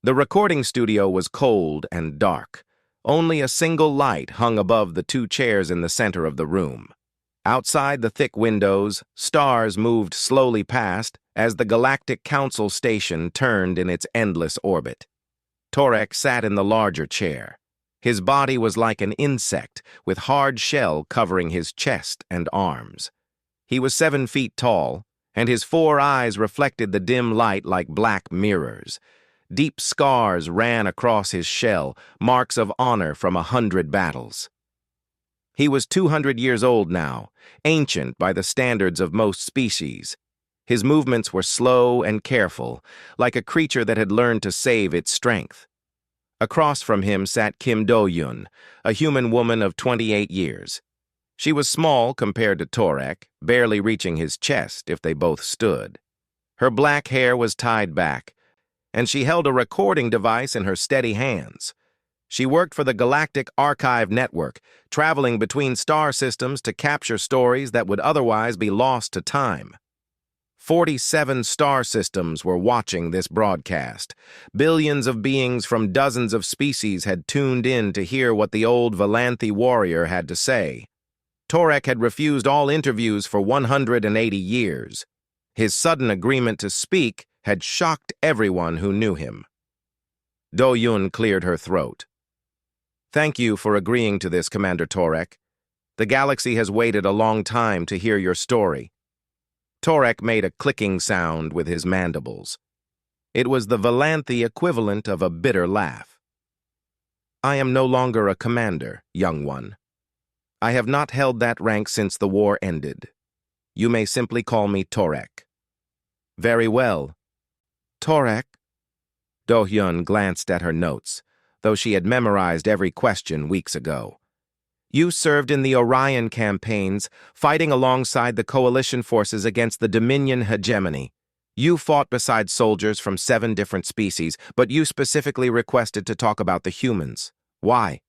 The recording studio was cold and dark. Only a single light hung above the two chairs in the center of the room. Outside the thick windows, stars moved slowly past as the Galactic Council station turned in its endless orbit. Torek sat in the larger chair. His body was like an insect, with hard shell covering his chest and arms. He was 7 feet tall, and his 4 eyes reflected the dim light like black mirrors. Deep scars ran across his shell, marks of honor from 100 battles. He was 200 years old now, ancient by the standards of most species. His movements were slow and careful, like a creature that had learned to save its strength. Across from him sat Kim Do-yun, a human woman of 28 years. She was small compared to Torek, barely reaching his chest if they both stood. Her black hair was tied back, and she held a recording device in her steady hands. She worked for the Galactic Archive Network, traveling between star systems to capture stories that would otherwise be lost to time. 47 star systems were watching this broadcast. Billions of beings from dozens of species had tuned in to hear what the old Valanthi warrior had to say. Torek had refused all interviews for 180 years. His sudden agreement to speak had shocked everyone who knew him. Do-yun cleared her throat. "Thank you for agreeing to this, Commander Torek. The galaxy has waited a long time to hear your story." Torek made a clicking sound with his mandibles. It was the Valanthi equivalent of a bitter laugh. "I am no longer a commander, young one. I have not held that rank since the war ended. You may simply call me Torek." "Very well. Torek." Do-hyun glanced at her notes, though she had memorized every question weeks ago. "You served in the Orion campaigns, fighting alongside the coalition forces against the Dominion hegemony. You fought beside soldiers from 7 different species, but you specifically requested to talk about the humans. Why?"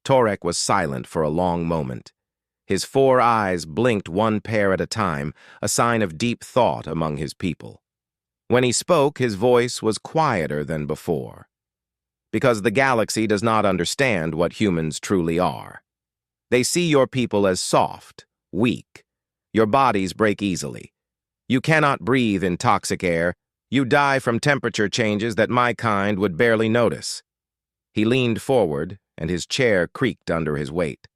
Torek was silent for a long moment. His 4 eyes blinked one pair at a time, a sign of deep thought among his people. When he spoke, his voice was quieter than before. "Because the galaxy does not understand what humans truly are. They see your people as soft, weak. Your bodies break easily. You cannot breathe in toxic air. You die from temperature changes that my kind would barely notice." He leaned forward, and his chair creaked under his weight.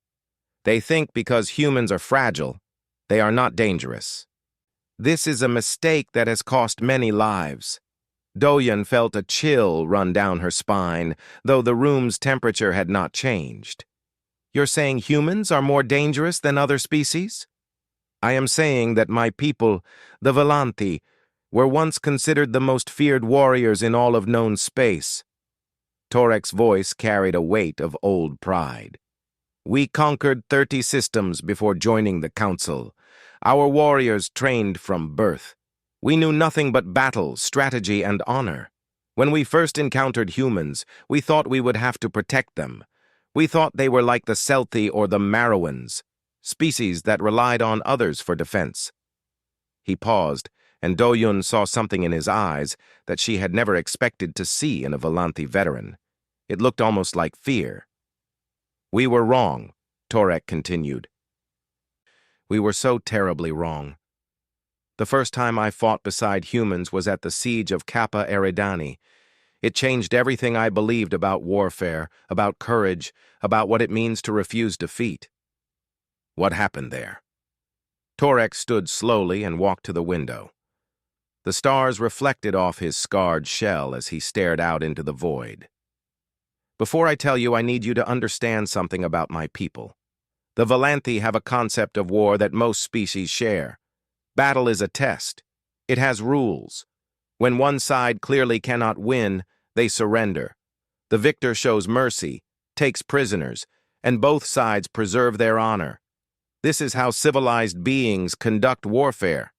"They think because humans are fragile, they are not dangerous. This is a mistake that has cost many lives." Do-yun felt a chill run down her spine, though the room's temperature had not changed. "You're saying humans are more dangerous than other species?" "I am saying that my people, the Valanthi, were once considered the most feared warriors in all of known space." Torek's voice carried a weight of old pride. "We conquered 30 systems before joining the Council. Our warriors trained from birth. We knew nothing but battle, strategy, and honor. When we first encountered humans, we thought we would have to protect them. We thought they were like the Selthi or the Marowans, species that relied on others for defense." He paused, and Do-yun saw something in his eyes that she had never expected to see in a Valanthi veteran. It looked almost like fear. "We were wrong," Torek continued. "We were so terribly wrong. The first time I fought beside humans was at the siege of Kappa Eridani. It changed everything I believed about warfare, about courage, about what it means to refuse defeat." "What happened there?" Torek stood slowly and walked to the window. The stars reflected off his scarred shell as he stared out into the void. "Before I tell you, I need you to understand something about my people. The Valanthi have a concept of war that most species share. Battle is a test. It has rules. When one side clearly cannot win, they surrender. The victor shows mercy, takes prisoners, and both sides preserve their honor. This is how civilized beings conduct warfare."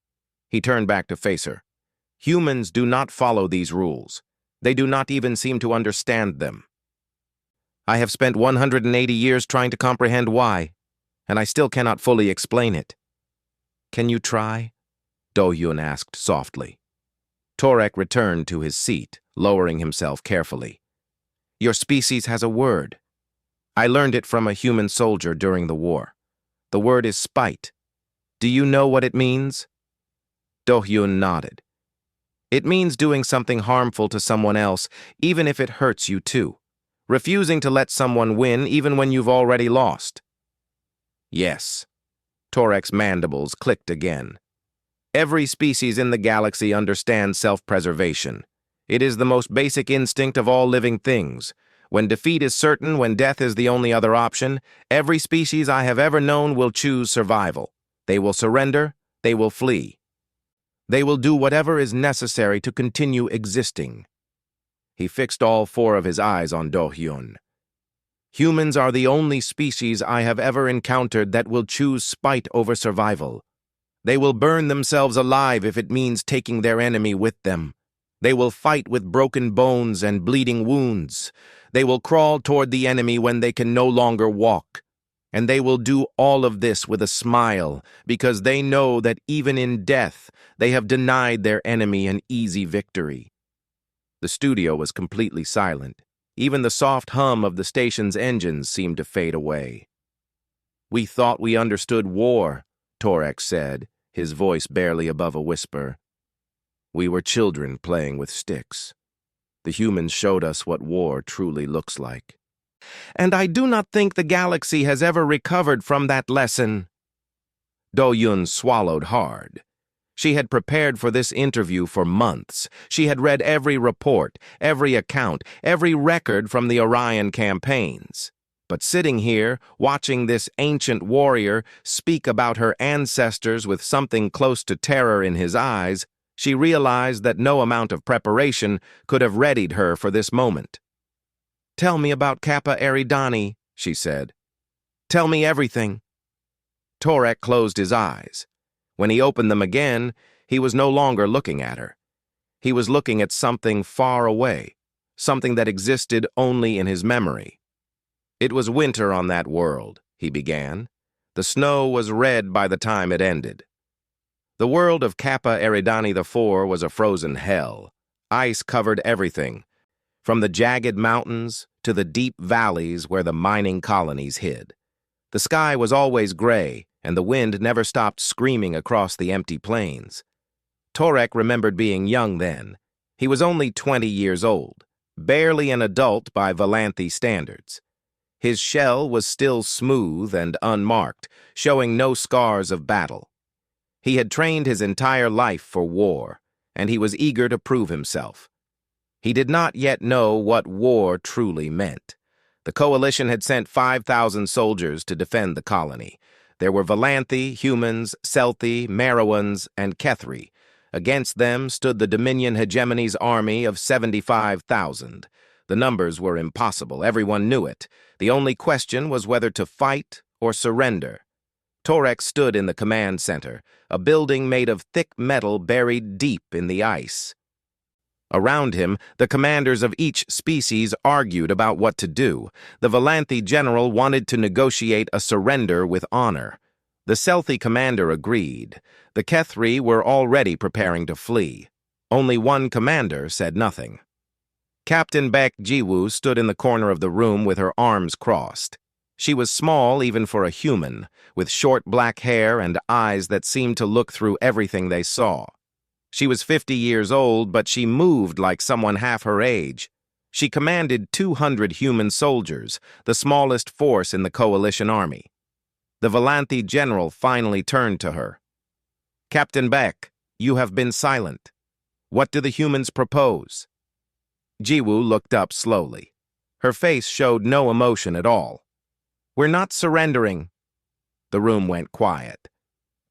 He turned back to face her. "Humans do not follow these rules. They do not even seem to understand them. I have spent 180 years trying to comprehend why, and I still cannot fully explain it." "Can you try?" Do-yun asked softly. Torek returned to his seat, lowering himself carefully. Your species has a word. I learned it from a human soldier during the war. The word is spite. Do you know what it means? Do-hyun nodded. It means doing something harmful to someone else, even if it hurts you too. Refusing to let someone win even when you've already lost. Yes. Torek's mandibles clicked again. Every species in the galaxy understands self-preservation. It is the most basic instinct of all living things. When defeat is certain, when death is the only other option, every species I have ever known will choose survival. They will surrender, they will flee. They will do whatever is necessary to continue existing. He fixed all four of his eyes on Do-hyun. Humans are the only species I have ever encountered that will choose spite over survival. They will burn themselves alive if it means taking their enemy with them. They will fight with broken bones and bleeding wounds. They will crawl toward the enemy when they can no longer walk. And they will do all of this with a smile, because they know that even in death, they have denied their enemy an easy victory. The studio was completely silent. Even the soft hum of the station's engines seemed to fade away. We thought we understood war, Torek said, his voice barely above a whisper. We were children playing with sticks. The humans showed us what war truly looks like. And I do not think the galaxy has ever recovered from that lesson. Do-hyun swallowed hard. She had prepared for this interview for months. She had read every report, every account, every record from the Orion campaigns. But sitting here, watching this ancient warrior speak about her ancestors with something close to terror in his eyes, she realized that no amount of preparation could have readied her for this moment. Tell me about Kappa Eridani, she said. Tell me everything. Torek closed his eyes. When he opened them again, he was no longer looking at her. He was looking at something far away, something that existed only in his memory. It was winter on that world, he began. The snow was red by the time it ended. The world of Kappa Eridani IV was a frozen hell. Ice covered everything, from the jagged mountains to the deep valleys where the mining colonies hid. The sky was always gray, and the wind never stopped screaming across the empty plains. Torek remembered being young then. He was only 20 years old, barely an adult by Valanthi standards. His shell was still smooth and unmarked, showing no scars of battle. He had trained his entire life for war, and he was eager to prove himself. He did not yet know what war truly meant. The coalition had sent 5,000 soldiers to defend the colony. There were Valanthi, humans, Selthi, Meroans, and Kethri. Against them stood the Dominion hegemony's army of 75,000. The numbers were impossible. Everyone knew it. The only question was whether to fight or surrender. Torek stood in the command center, a building made of thick metal buried deep in the ice. Around him, the commanders of each species argued about what to do. The Valanthi general wanted to negotiate a surrender with honor. The Selthi commander agreed. The Kethri were already preparing to flee. Only one commander said nothing. Captain Baek Jiwoo stood in the corner of the room with her arms crossed. She was small even for a human, with short black hair and eyes that seemed to look through everything they saw. She was 50 years old, but she moved like someone half her age. She commanded 200 human soldiers, the smallest force in the coalition army. The Valanthi general finally turned to her. Captain Baek, you have been silent. What do the humans propose? Jiwoo looked up slowly. Her face showed no emotion at all. We're not surrendering. The room went quiet.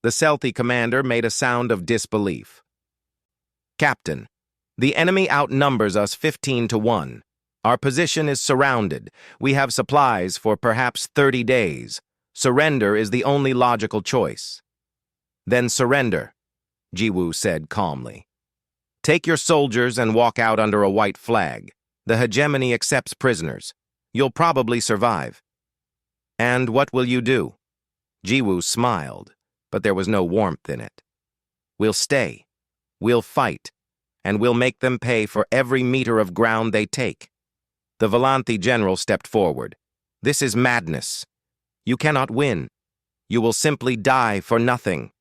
The Selthi commander made a sound of disbelief. Captain, the enemy outnumbers us 15-1. Our position is surrounded. We have supplies for perhaps 30 days. Surrender is the only logical choice. Then surrender, Jiwoo said calmly. Take your soldiers and walk out under a white flag. The hegemony accepts prisoners. You'll probably survive. And what will you do? Jiwoo smiled, but there was no warmth in it. We'll stay. We'll fight. and we'll make them pay for every meter of ground they take. The Volanthi general stepped forward. This is madness. You cannot win. You will simply die for nothing.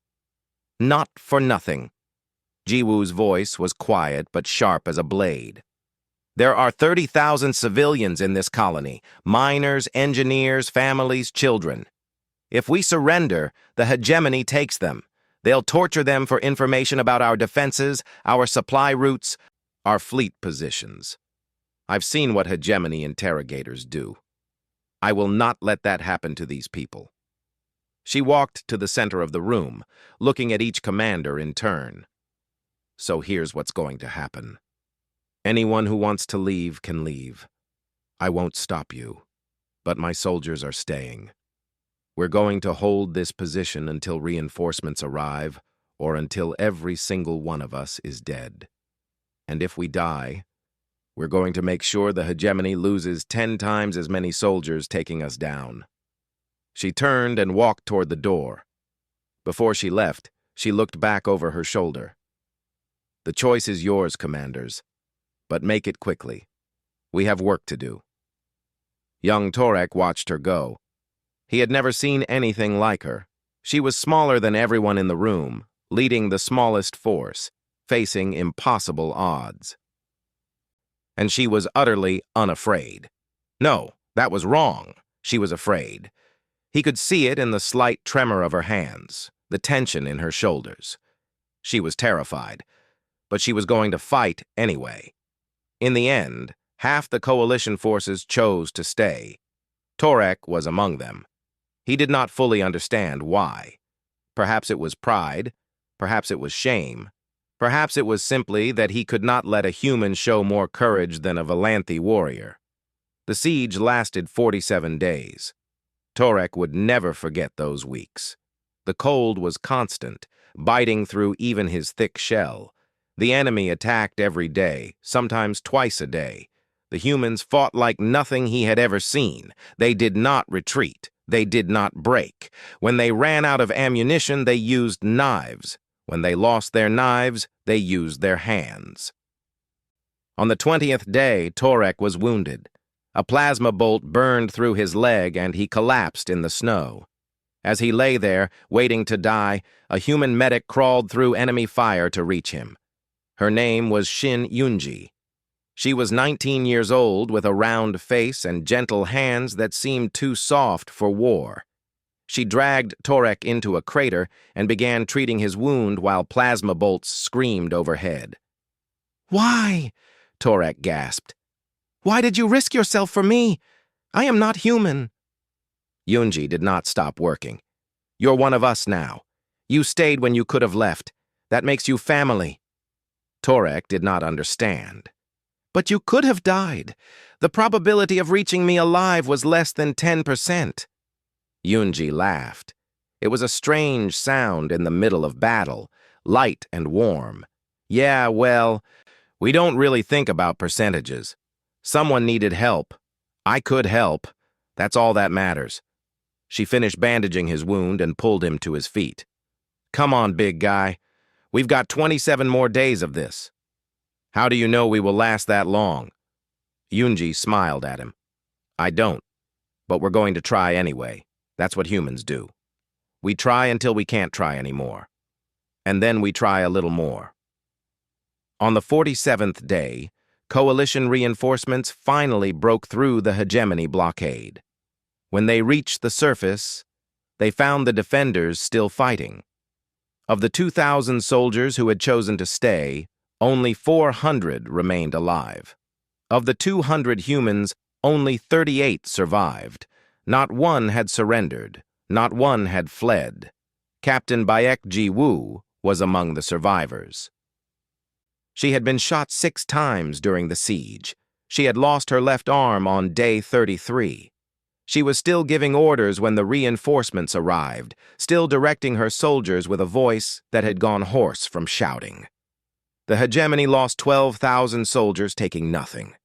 Not for nothing. Jiwoo's voice was quiet but sharp as a blade. There are 30,000 civilians in this colony, miners, engineers, families, children. If we surrender, the hegemony takes them. They'll torture them for information about our defenses, our supply routes, our fleet positions. I've seen what hegemony interrogators do. I will not let that happen to these people. She walked to the center of the room, looking at each commander in turn. So here's what's going to happen. Anyone who wants to leave can leave. I won't stop you, but my soldiers are staying. We're going to hold this position until reinforcements arrive, or until every single one of us is dead. And if we die, we're going to make sure the hegemony loses 10 times as many soldiers taking us down. She turned and walked toward the door. Before she left, she looked back over her shoulder. The choice is yours, commanders, but make it quickly. We have work to do. Young Torek watched her go. He had never seen anything like her. She was smaller than everyone in the room, leading the smallest force, facing impossible odds. And she was utterly unafraid. No, that was wrong. She was afraid. He could see it in the slight tremor of her hands, the tension in her shoulders. She was terrified, but she was going to fight anyway. In the end, half the coalition forces chose to stay. Torek was among them. He did not fully understand why. Perhaps it was pride, perhaps it was shame, perhaps it was simply that he could not let a human show more courage than a Volanthi warrior. The siege lasted 47 days. Torek would never forget those weeks. The cold was constant, biting through even his thick shell. The enemy attacked every day, sometimes twice a day. The humans fought like nothing he had ever seen. They did not retreat. They did not break. When they ran out of ammunition, they used knives. When they lost their knives, they used their hands. On the 20th day, Torek was wounded. A plasma bolt burned through his leg and he collapsed in the snow. As he lay there, waiting to die, a human medic crawled through enemy fire to reach him. Her name was Shin Yunji. She was 19 years old with a round face and gentle hands that seemed too soft for war. She dragged Torek into a crater and began treating his wound while plasma bolts screamed overhead. "Why?" Torek gasped. "Why did you risk yourself for me? I am not human." Yunji did not stop working. "You're one of us now. You stayed when you could have left. That makes you family." Torek did not understand. "But you could have died. The probability of reaching me alive was less than 10%. Yunji laughed. It was a strange sound in the middle of battle, light and warm. "Yeah, well, we don't really think about percentages. Someone needed help. I could help. That's all that matters." She finished bandaging his wound and pulled him to his feet. "Come on, big guy. We've got 27 more days of this." "How do you know we will last that long?" Yunji smiled at him. "I don't, but we're going to try anyway. That's what humans do. We try until we can't try anymore. And then we try a little more." On the 47th day, coalition reinforcements finally broke through the hegemony blockade. When they reached the surface, they found the defenders still fighting. Of the 2,000 soldiers who had chosen to stay, only 400 remained alive. Of the 200 humans, only 38 survived. Not one had surrendered. Not one had fled. Captain Baek Ji-woo was among the survivors. She had been shot 6 times during the siege. She had lost her left arm on day 33. She was still giving orders when the reinforcements arrived, still directing her soldiers with a voice that had gone hoarse from shouting. The hegemony lost 12,000 soldiers taking nothing.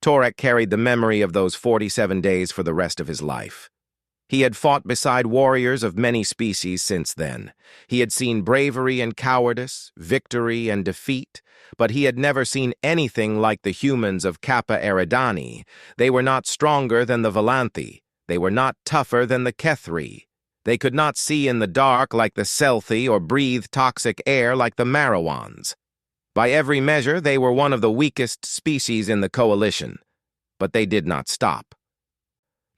Torek carried the memory of those 47 days for the rest of his life. He had fought beside warriors of many species since then. He had seen bravery and cowardice, victory and defeat, but he had never seen anything like the humans of Kappa Eridani. They were not stronger than the Valanthi. They were not tougher than the Kethri. They could not see in the dark like the Selthi or breathe toxic air like the Marawans. By every measure, they were one of the weakest species in the coalition, but they did not stop.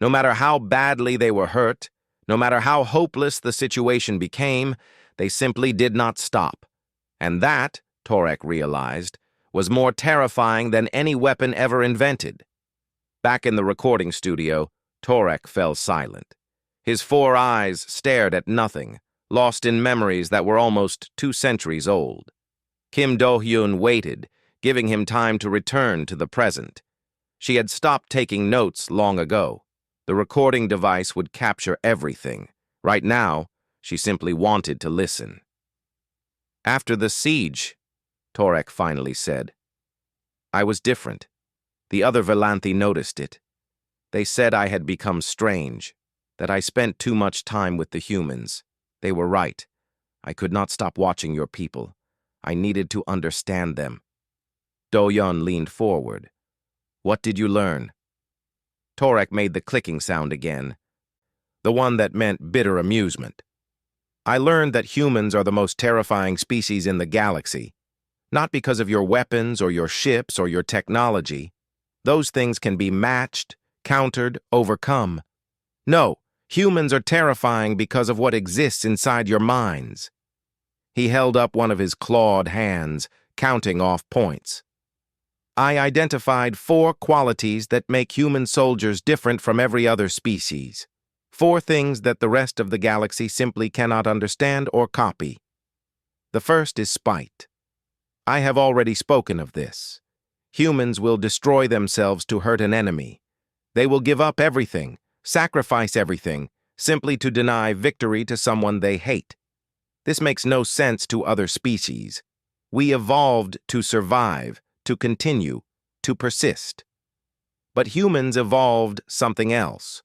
No matter how badly they were hurt, no matter how hopeless the situation became, they simply did not stop. And that, Torek realized, was more terrifying than any weapon ever invented. Back in the recording studio, Torek fell silent. His 4 eyes stared at nothing, lost in memories that were almost 2 centuries old. Kim Do-hyun waited, giving him time to return to the present. She had stopped taking notes long ago. The recording device would capture everything. Right now, she simply wanted to listen. "After the siege," Torek finally said, "I was different. The other Valanthi noticed it. They said I had become strange, that I spent too much time with the humans. They were right. I could not stop watching your people. I needed to understand them." Do-hyun leaned forward. "What did you learn?" Torek made the clicking sound again, the one that meant bitter amusement. "I learned that humans are the most terrifying species in the galaxy, not because of your weapons or your ships or your technology. Those things can be matched, countered, overcome. No, humans are terrifying because of what exists inside your minds." He held up one of his clawed hands, counting off points. "I identified 4 qualities that make human soldiers different from every other species. 4 things that the rest of the galaxy simply cannot understand or copy. The first is spite. I have already spoken of this. Humans will destroy themselves to hurt an enemy. They will give up everything, sacrifice everything, simply to deny victory to someone they hate. This makes no sense to other species. We evolved to survive, to continue, to persist. But humans evolved something else.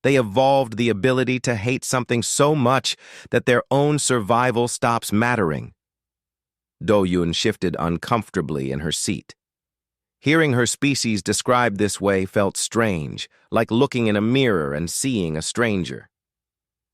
They evolved the ability to hate something so much that their own survival stops mattering." Do-hyun shifted uncomfortably in her seat. Hearing her species described this way felt strange, like looking in a mirror and seeing a stranger.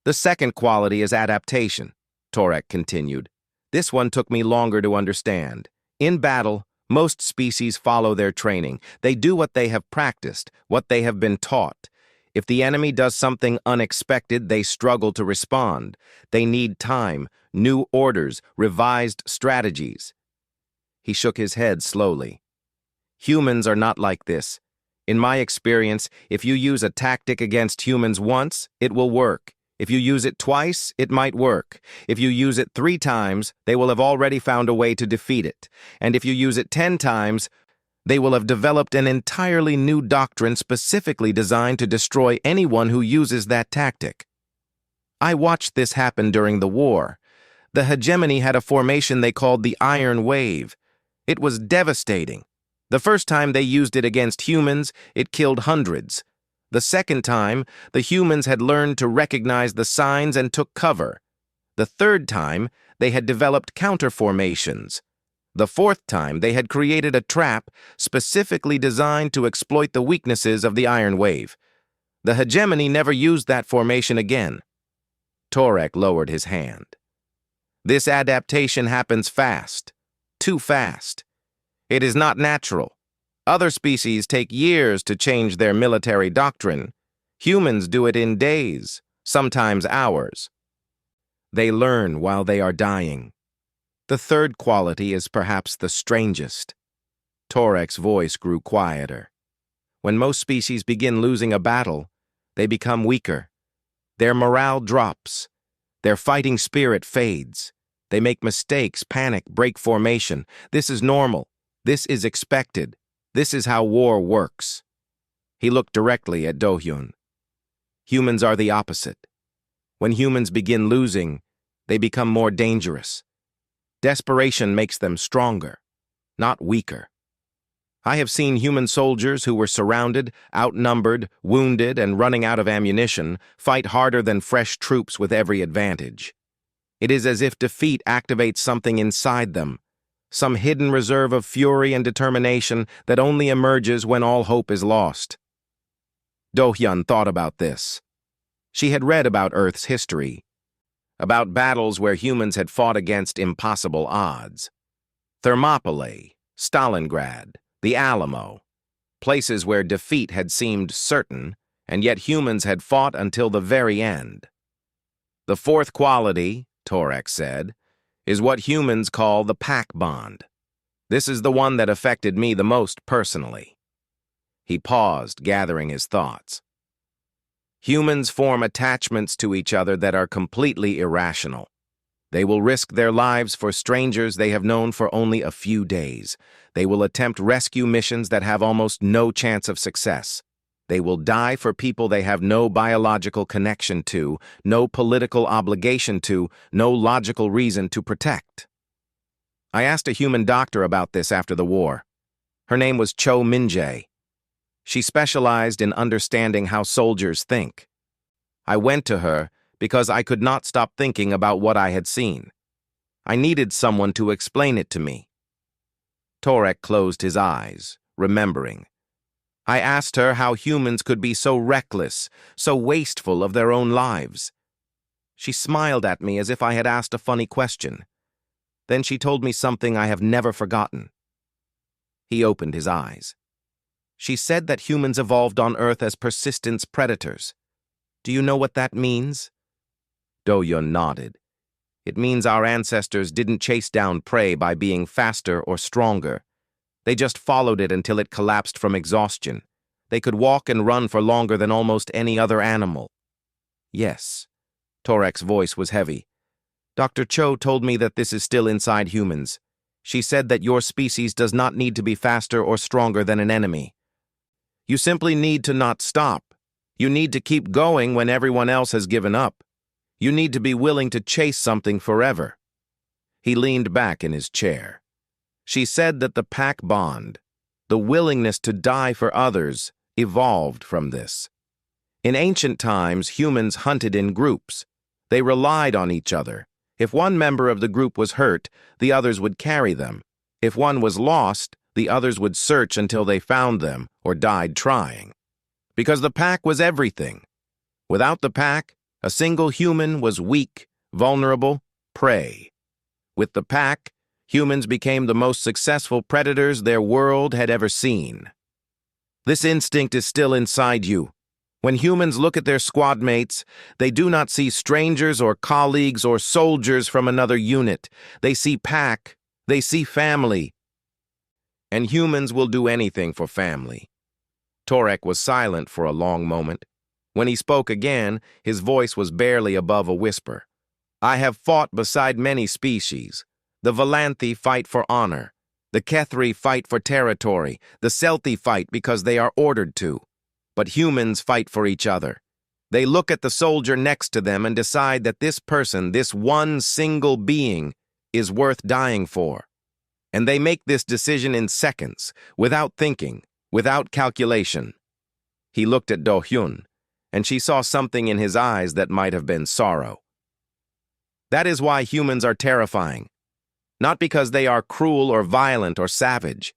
"The second quality is adaptation," Torek continued. "This one took me longer to understand. In battle, most species follow their training. They do what they have practiced, what they have been taught. If the enemy does something unexpected, they struggle to respond. They need time, new orders, revised strategies." He shook his head slowly. "Humans are not like this. In my experience, if you use a tactic against humans once, it will work. If you use it twice, it might work. If you use it 3 times, they will have already found a way to defeat it. And if you use it 10 times, they will have developed an entirely new doctrine specifically designed to destroy anyone who uses that tactic. I watched this happen during the war. The hegemony had a formation they called the Iron Wave. It was devastating. The first time they used it against humans, it killed hundreds. The second time, the humans had learned to recognize the signs and took cover. The third time, they had developed counter-formations. The fourth time, they had created a trap specifically designed to exploit the weaknesses of the Iron Wave. The hegemony never used that formation again." Torek lowered his hand. "This adaptation happens fast, too fast. It is not natural. Other species take years to change their military doctrine. Humans do it in days, sometimes hours. They learn while they are dying. The third quality is perhaps the strangest." Torek's voice grew quieter. "When most species begin losing a battle, they become weaker. Their morale drops. Their fighting spirit fades. They make mistakes, panic, break formation. This is normal. This is expected. This is how war works." He looked directly at Do-hyun. "Humans are the opposite. When humans begin losing, they become more dangerous. Desperation makes them stronger, not weaker." I have seen human soldiers who were surrounded, outnumbered, wounded, and running out of ammunition fight harder than fresh troops with every advantage. It is as if defeat activates something inside them, some hidden reserve of fury and determination that only emerges when all hope is lost. Do-hyun thought about this. She had read about Earth's history, about battles where humans had fought against impossible odds. Thermopylae, Stalingrad, the Alamo, places where defeat had seemed certain, and yet humans had fought until the very end. The fourth quality, Torek said, is what humans call the pack bond. This is the one that affected me the most personally. He paused, gathering his thoughts. Humans form attachments to each other that are completely irrational. They will risk their lives for strangers they have known for only a few days. They will attempt rescue missions that have almost no chance of success. They will die for people they have no biological connection to, no political obligation to, no logical reason to protect. I asked a human doctor about this after the war. Her name was Cho Min-jae. She specialized in understanding how soldiers think. I went to her because I could not stop thinking about what I had seen. I needed someone to explain it to me. Torek closed his eyes, remembering. I asked her how humans could be so reckless, so wasteful of their own lives. She smiled at me as if I had asked a funny question. Then she told me something I have never forgotten. He opened his eyes. She said that humans evolved on Earth as persistence predators. Do you know what that means? Do-hyun nodded. It means our ancestors didn't chase down prey by being faster or stronger. They just followed it until it collapsed from exhaustion. They could walk and run for longer than almost any other animal. Yes. Torek's voice was heavy. Dr. Cho told me that this is still inside humans. She said that your species does not need to be faster or stronger than an enemy. You simply need to not stop. You need to keep going when everyone else has given up. You need to be willing to chase something forever. He leaned back in his chair. She said that the pack bond, the willingness to die for others, evolved from this. In ancient times, humans hunted in groups. They relied on each other. If one member of the group was hurt, the others would carry them. If one was lost, the others would search until they found them or died trying. Because the pack was everything. Without the pack, a single human was weak, vulnerable, prey. With the pack, humans became the most successful predators their world had ever seen. This instinct is still inside you. When humans look at their squad mates, they do not see strangers or colleagues or soldiers from another unit. They see pack, they see family. And humans will do anything for family. Torek was silent for a long moment. When he spoke again, his voice was barely above a whisper. I have fought beside many species. The Valanthi fight for honor. The Kethri fight for territory. The Selthi fight because they are ordered to. But humans fight for each other. They look at the soldier next to them and decide that this person, this one single being, is worth dying for. And they make this decision in seconds, without thinking, without calculation. He looked at Do-hyun, and she saw something in his eyes that might have been sorrow. That is why humans are terrifying. Not because they are cruel or violent or savage,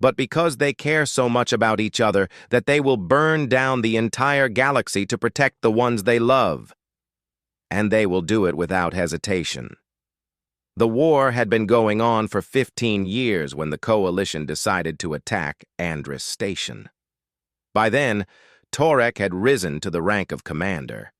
but because they care so much about each other that they will burn down the entire galaxy to protect the ones they love. And they will do it without hesitation. The war had been going on for 15 years when the coalition decided to attack Andris Station. By then, Torek had risen to the rank of commander.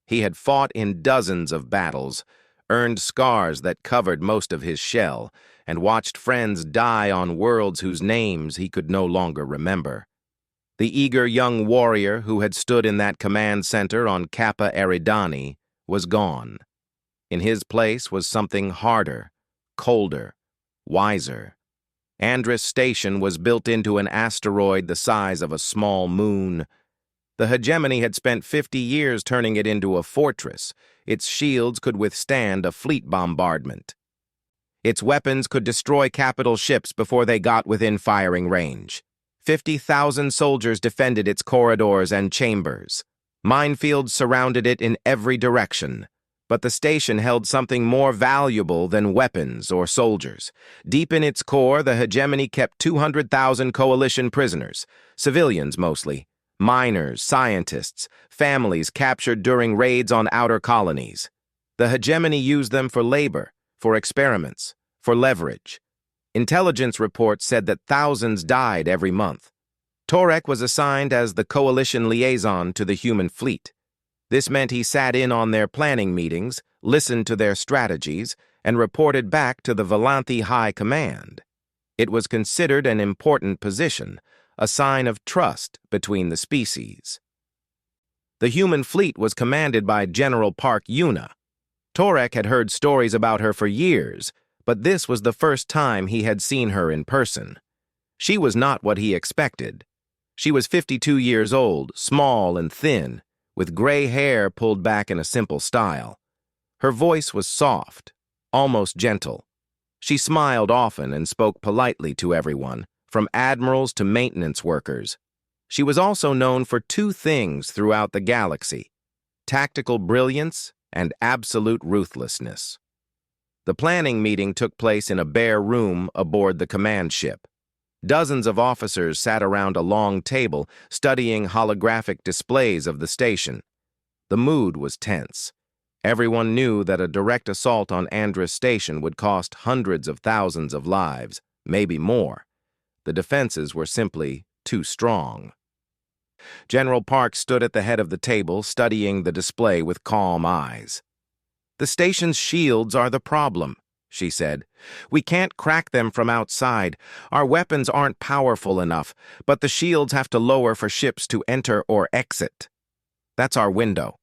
He had fought in dozens of battles, earned scars that covered most of his shell, and watched friends die on worlds whose names he could no longer remember. The eager young warrior who had stood in that command center on Kappa Eridani was gone. In his place was something harder, colder, wiser. Andris Station was built into an asteroid the size of a small moon. The hegemony had spent 50 years turning it into a fortress. Its shields could withstand a fleet bombardment. Its weapons could destroy capital ships before they got within firing range. 50,000 soldiers defended its corridors and chambers. Minefields surrounded it in every direction. But the station held something more valuable than weapons or soldiers. Deep in its core, the hegemony kept 200,000 coalition prisoners, civilians mostly, miners, scientists, families captured during raids on outer colonies. The hegemony used them for labor, for experiments, for leverage. Intelligence reports said that thousands died every month. Torek was assigned as the coalition liaison to the human fleet. This meant he sat in on their planning meetings, listened to their strategies, and reported back to the Valanthi High Command. It was considered an important position, a sign of trust between the species. The human fleet was commanded by General Park Yuna. Torek had heard stories about her for years, but this was the first time he had seen her in person. She was not what he expected. She was 52 years old, small and thin, with gray hair pulled back in a simple style. Her voice was soft, almost gentle. She smiled often and spoke politely to everyone, from admirals to maintenance workers. She was also known for two things throughout the galaxy: tactical brilliance and absolute ruthlessness. The planning meeting took place in a bare room aboard the command ship. Dozens of officers sat around a long table studying holographic displays of the station. The mood was tense. Everyone knew that a direct assault on Andrus Station would cost hundreds of thousands of lives, maybe more. The defenses were simply too strong. General Park stood at the head of the table, studying the display with calm eyes. "The station's shields are the problem," she said. "We can't crack them from outside. Our weapons aren't powerful enough, but the shields have to lower for ships to enter or exit. That's our window."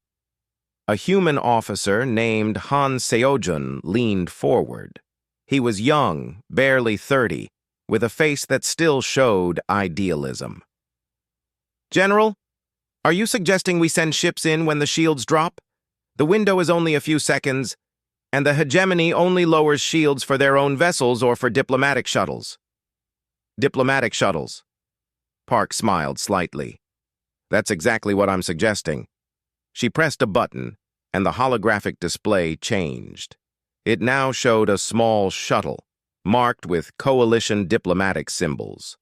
A human officer named Han Seojun leaned forward. He was young, barely 30, with a face that still showed idealism. "General, are you suggesting we send ships in when the shields drop? The window is only a few seconds, and the hegemony only lowers shields for their own vessels or for diplomatic shuttles." "Diplomatic shuttles." Park smiled slightly. "That's exactly what I'm suggesting." She pressed a button, and the holographic display changed. It now showed a small shuttle, marked with coalition diplomatic symbols.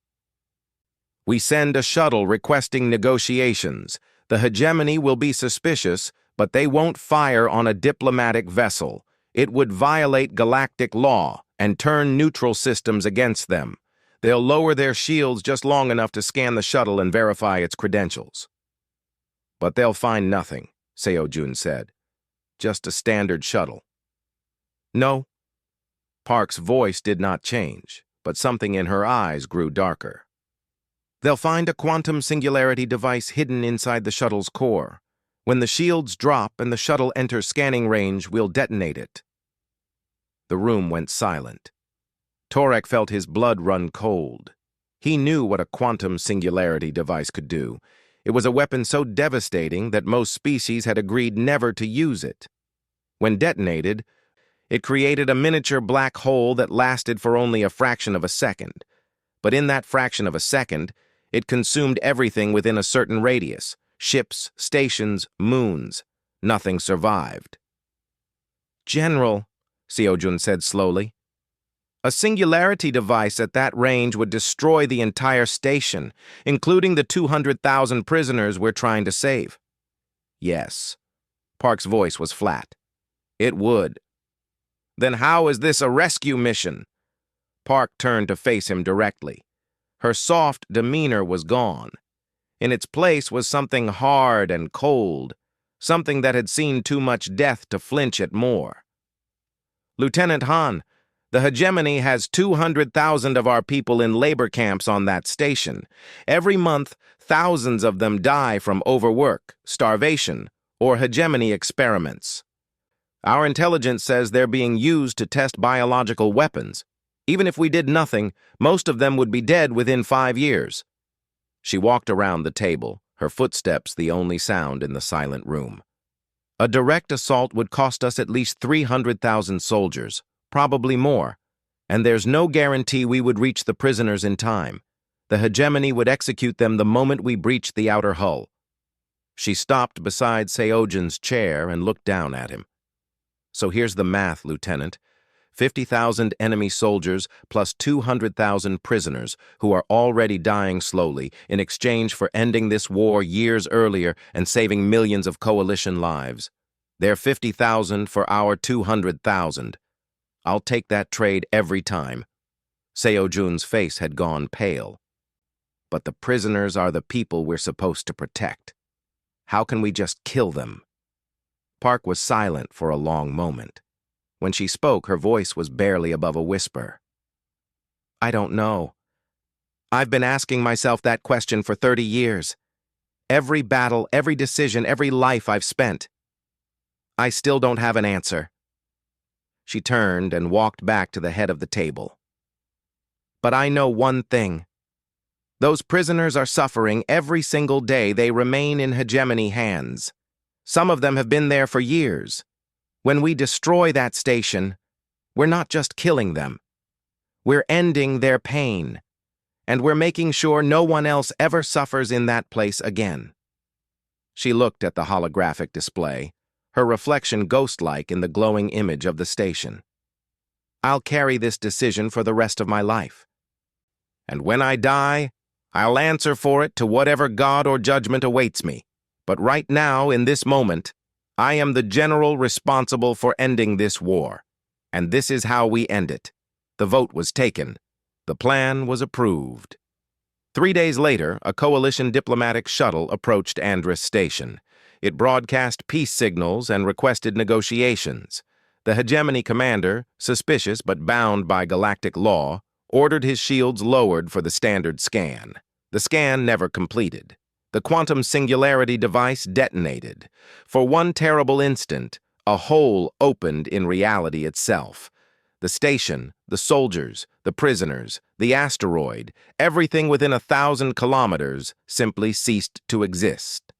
"We send a shuttle requesting negotiations. The hegemony will be suspicious, but they won't fire on a diplomatic vessel. It would violate galactic law and turn neutral systems against them. They'll lower their shields just long enough to scan the shuttle and verify its credentials." "But they'll find nothing," Seojun said. "Just a standard shuttle." "No." Park's voice did not change, but something in her eyes grew darker. "They'll find a quantum singularity device hidden inside the shuttle's core. When the shields drop and the shuttle enters scanning range, we'll detonate it." The room went silent. Torek felt his blood run cold. He knew what a quantum singularity device could do. It was a weapon so devastating that most species had agreed never to use it. When detonated, it created a miniature black hole that lasted for only a fraction of a second. But in that fraction of a second, it consumed everything within a certain radius: ships, stations, moons. Nothing survived. "General," Seojun said slowly, "a singularity device at that range would destroy the entire station, including the 200,000 prisoners we're trying to save." "Yes." Park's voice was flat. "It would." "Then how is this a rescue mission?" Park turned to face him directly. Her soft demeanor was gone. In its place was something hard and cold, something that had seen too much death to flinch at more. "Lieutenant Han, the hegemony has 200,000 of our people in labor camps on that station. Every month, thousands of them die from overwork, starvation, or hegemony experiments. Our intelligence says they're being used to test biological weapons. Even if we did nothing, most of them would be dead within 5 years." She walked around the table, her footsteps the only sound in the silent room. "A direct assault would cost us at least 300,000 soldiers, probably more. And there's no guarantee we would reach the prisoners in time. The hegemony would execute them the moment we breached the outer hull. She stopped beside Seojin's chair and looked down at him. So here's the math, Lieutenant. 50,000 enemy soldiers plus 200,000 prisoners who are already dying slowly in exchange for ending this war years earlier and saving millions of coalition lives. They're 50,000 for our 200,000. I'll take that trade every time. Seojun's face had gone pale. But the prisoners are the people we're supposed to protect. How can we just kill them? Park was silent for a long moment. When she spoke, her voice was barely above a whisper. I don't know. I've been asking myself that question for 30 years. Every battle, every decision, every life I've spent. I still don't have an answer. She turned and walked back to the head of the table. But I know one thing. Those prisoners are suffering every single day they remain in hegemony hands. Some of them have been there for years. When we destroy that station, we're not just killing them. We're ending their pain, and we're making sure no one else ever suffers in that place again. She looked at the holographic display, her reflection ghost-like in the glowing image of the station. I'll carry this decision for the rest of my life. And when I die, I'll answer for it to whatever God or judgment awaits me. But right now, in this moment, I am the general responsible for ending this war, and this is how we end it. The vote was taken. The plan was approved. 3 days later, a coalition diplomatic shuttle approached Andrus Station. It broadcast peace signals and requested negotiations. The hegemony commander, suspicious but bound by galactic law, ordered his shields lowered for the standard scan. The scan never completed. The quantum singularity device detonated. For one terrible instant, a hole opened in reality itself. The station, the soldiers, the prisoners, the asteroid, everything within 1,000 kilometers simply ceased to exist.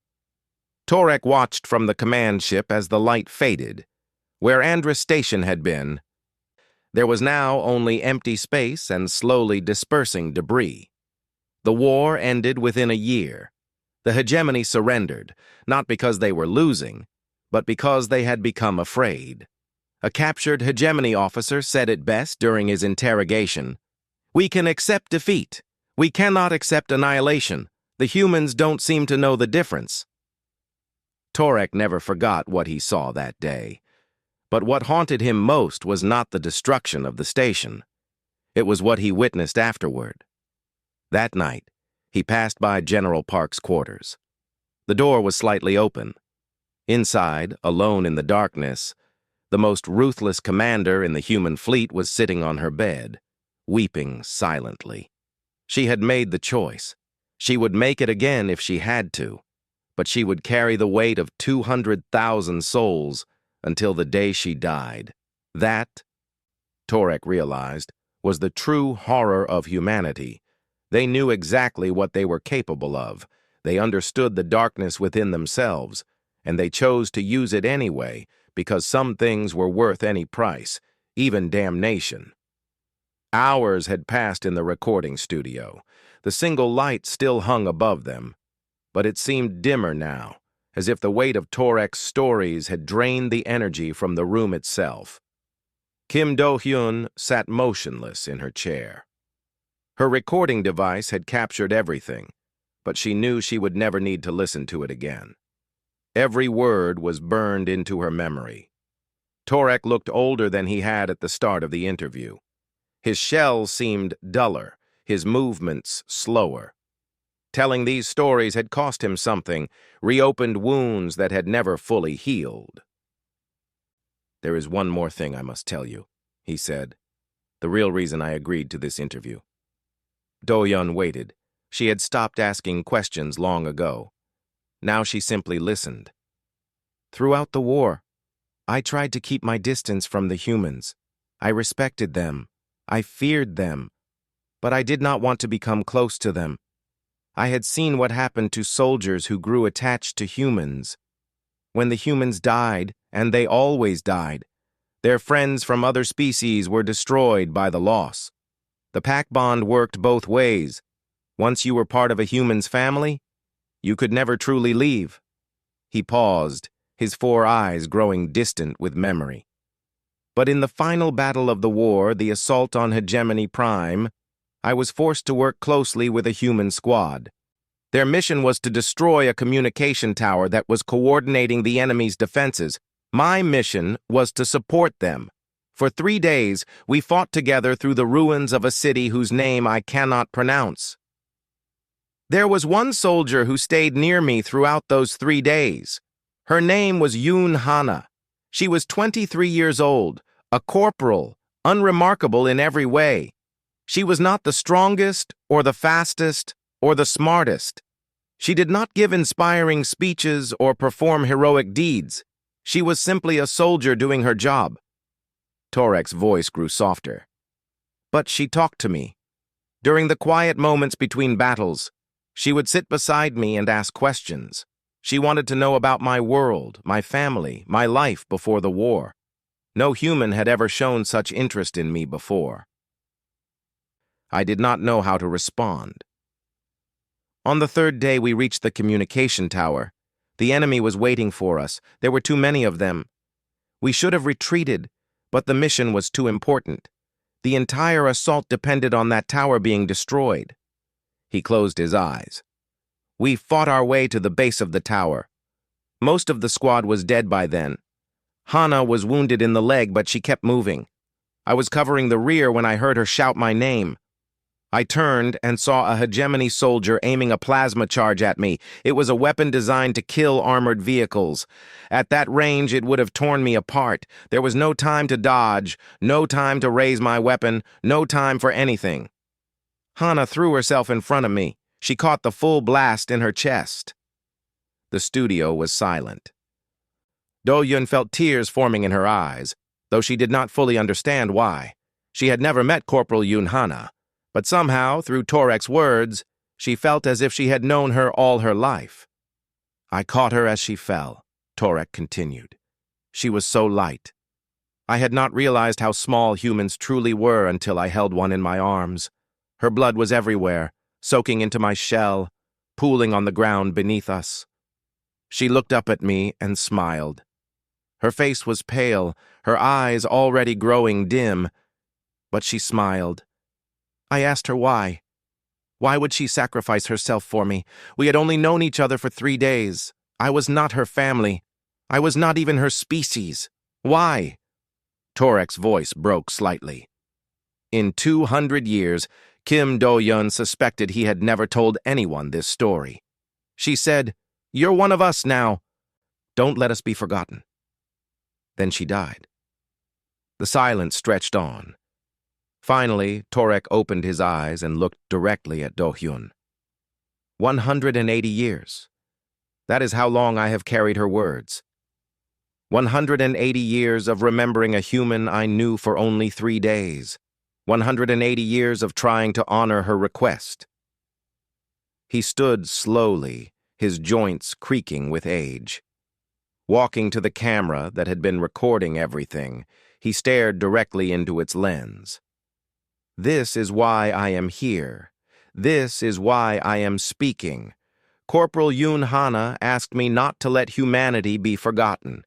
Torek watched from the command ship as the light faded. Where Andrus Station had been, there was now only empty space and slowly dispersing debris. The war ended within a year. The hegemony surrendered, not because they were losing, but because they had become afraid. A captured hegemony officer said it best during his interrogation. We can accept defeat. We cannot accept annihilation. The humans don't seem to know the difference. Torek never forgot what he saw that day. But what haunted him most was not the destruction of the station. It was what he witnessed afterward. That night, he passed by General Park's quarters. The door was slightly open. Inside, alone in the darkness, the most ruthless commander in the human fleet was sitting on her bed, weeping silently. She had made the choice. She would make it again if she had to, but she would carry the weight of 200,000 souls until the day she died. That, Torek realized, was the true horror of humanity. They knew exactly what they were capable of. They understood the darkness within themselves, and they chose to use it anyway because some things were worth any price, even damnation. Hours had passed in the recording studio. The single light still hung above them, but it seemed dimmer now, as if the weight of Torek's stories had drained the energy from the room itself. Kim Do-hyun sat motionless in her chair. Her recording device had captured everything, but she knew she would never need to listen to it again. Every word was burned into her memory. Torek looked older than he had at the start of the interview. His shell seemed duller, his movements slower. Telling these stories had cost him something, reopened wounds that had never fully healed. There is one more thing I must tell you, he said. The real reason I agreed to this interview. Do-hyun waited. She had stopped asking questions long ago. Now she simply listened. Throughout the war, I tried to keep my distance from the humans. I respected them. I feared them. But I did not want to become close to them. I had seen what happened to soldiers who grew attached to humans. When the humans died, and they always died, Their friends from other species were destroyed by the loss. The pack bond worked both ways. Once you were part of a human's family, you could never truly leave. He paused, his 4 eyes growing distant with memory. But in the final battle of the war, the assault on Hegemony Prime, I was forced to work closely with a human squad. Their mission was to destroy a communication tower that was coordinating the enemy's defenses. My mission was to support them. For 3 days, we fought together through the ruins of a city whose name I cannot pronounce. There was one soldier who stayed near me throughout those 3 days. Her name was Yoon Hana. She was 23 years old, a corporal, unremarkable in every way. She was not the strongest, or the fastest, or the smartest. She did not give inspiring speeches or perform heroic deeds. She was simply a soldier doing her job. Torek's voice grew softer. But she talked to me. During the quiet moments between battles, she would sit beside me and ask questions. She wanted to know about my world, my family, my life before the war. No human had ever shown such interest in me before. I did not know how to respond. On the 3rd day, we reached the communication tower. The enemy was waiting for us. There were too many of them. We should have retreated, but the mission was too important. The entire assault depended on that tower being destroyed. He closed his eyes. We fought our way to the base of the tower. Most of the squad was dead by then. Hana was wounded in the leg, but she kept moving. I was covering the rear when I heard her shout my name. I turned and saw a Hegemony soldier aiming a plasma charge at me. It was a weapon designed to kill armored vehicles. At that range, it would have torn me apart. There was no time to dodge, no time to raise my weapon, no time for anything. Hana threw herself in front of me. She caught the full blast in her chest. The studio was silent. Do-Yun felt tears forming in her eyes, though she did not fully understand why. She had never met Corporal Yoon Hana. But somehow, through Torek's words, she felt as if she had known her all her life. I caught her as she fell, Torek continued. She was so light. I had not realized how small humans truly were until I held one in my arms. Her blood was everywhere, soaking into my shell, pooling on the ground beneath us. She looked up at me and smiled. Her face was pale, her eyes already growing dim, but she smiled. I asked her why. Why would she sacrifice herself for me? We had only known each other for 3 days. I was not her family. I was not even her species. Why? Torek's voice broke slightly. In 200 years, Kim Do-Yun suspected he had never told anyone this story. She said, "You're one of us now. Don't let us be forgotten." Then she died. The silence stretched on. Finally, Torek opened his eyes and looked directly at Do-Hyun. 180 years. That is how long I have carried her words. 180 years of remembering a human I knew for only 3 days. 180 years of trying to honor her request. He stood slowly, his joints creaking with age. Walking to the camera that had been recording everything, he stared directly into its lens. This is why I am here. This is why I am speaking. Corporal Yoon Hana asked me not to let humanity be forgotten.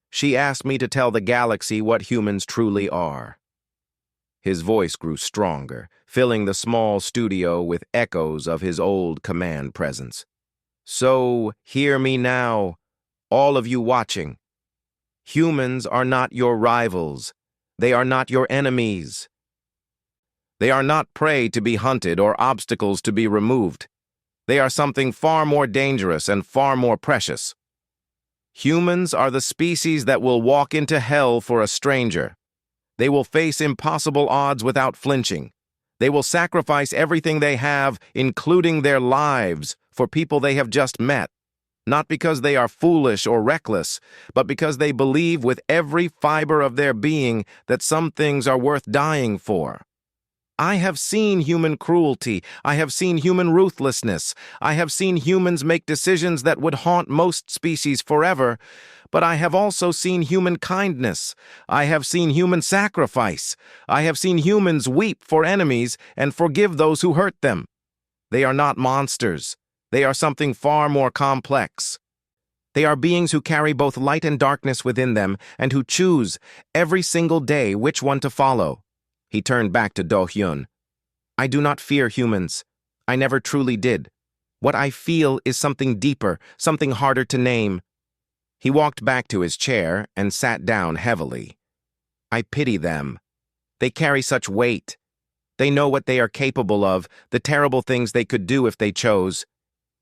She asked me to tell the galaxy what humans truly are. His voice grew stronger, filling the small studio with echoes of his old command presence. So, hear me now, all of you watching. Humans are not your rivals. They are not your enemies. They are not prey to be hunted or obstacles to be removed. They are something far more dangerous and far more precious. Humans are the species that will walk into hell for a stranger. They will face impossible odds without flinching. They will sacrifice everything they have, including their lives, for people they have just met. Not because they are foolish or reckless, but because they believe with every fiber of their being that some things are worth dying for. I have seen human cruelty. I have seen human ruthlessness. I have seen humans make decisions that would haunt most species forever. But I have also seen human kindness. I have seen human sacrifice. I have seen humans weep for enemies and forgive those who hurt them. They are not monsters. They are something far more complex. They are beings who carry both light and darkness within them and who choose every single day which one to follow. He turned back to Do-hyun. I do not fear humans. I never truly did. What I feel is something deeper, something harder to name. He walked back to his chair and sat down heavily. I pity them. They carry such weight. They know what they are capable of, the terrible things they could do if they chose.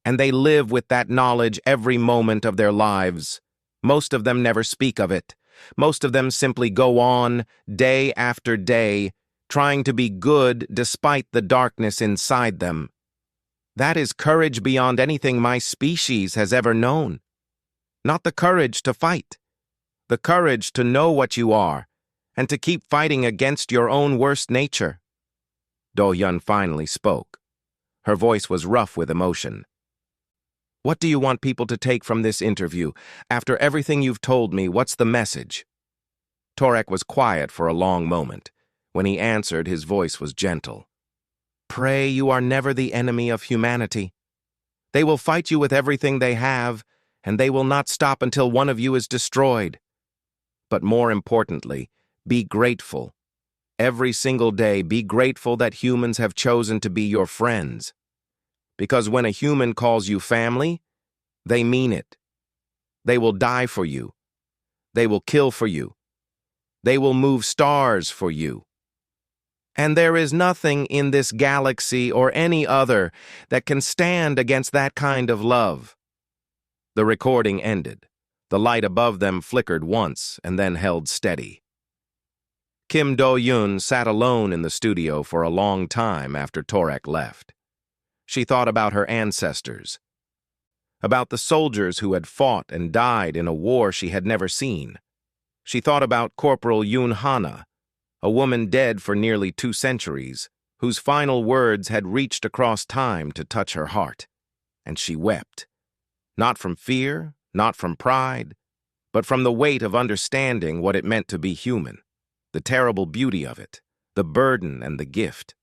And they live with that knowledge every moment of their lives. Most of them never speak of it. Most of them simply go on, day after day, trying to be good despite the darkness inside them. That is courage beyond anything my species has ever known. Not the courage to fight. The courage to know what you are, and to keep fighting against your own worst nature. Do-hyun finally spoke. Her voice was rough with emotion. What do you want people to take from this interview? After everything you've told me, what's the message? Torek was quiet for a long moment. When he answered, his voice was gentle. Pray you are never the enemy of humanity. They will fight you with everything they have, and they will not stop until one of you is destroyed. But more importantly, be grateful. Every single day, be grateful that humans have chosen to be your friends. Because when a human calls you family, they mean it. They will die for you. They will kill for you. They will move stars for you. And there is nothing in this galaxy or any other that can stand against that kind of love. The recording ended. The light above them flickered once and then held steady. Kim Do-hyun sat alone in the studio for a long time after Torek left. She thought about her ancestors, about the soldiers who had fought and died in a war she had never seen. She thought about Corporal Yoon Hana, a woman dead for nearly 2 centuries, whose final words had reached across time to touch her heart. And she wept. Not from fear, not from pride, but from the weight of understanding what it meant to be human, the terrible beauty of it, the burden and the gift.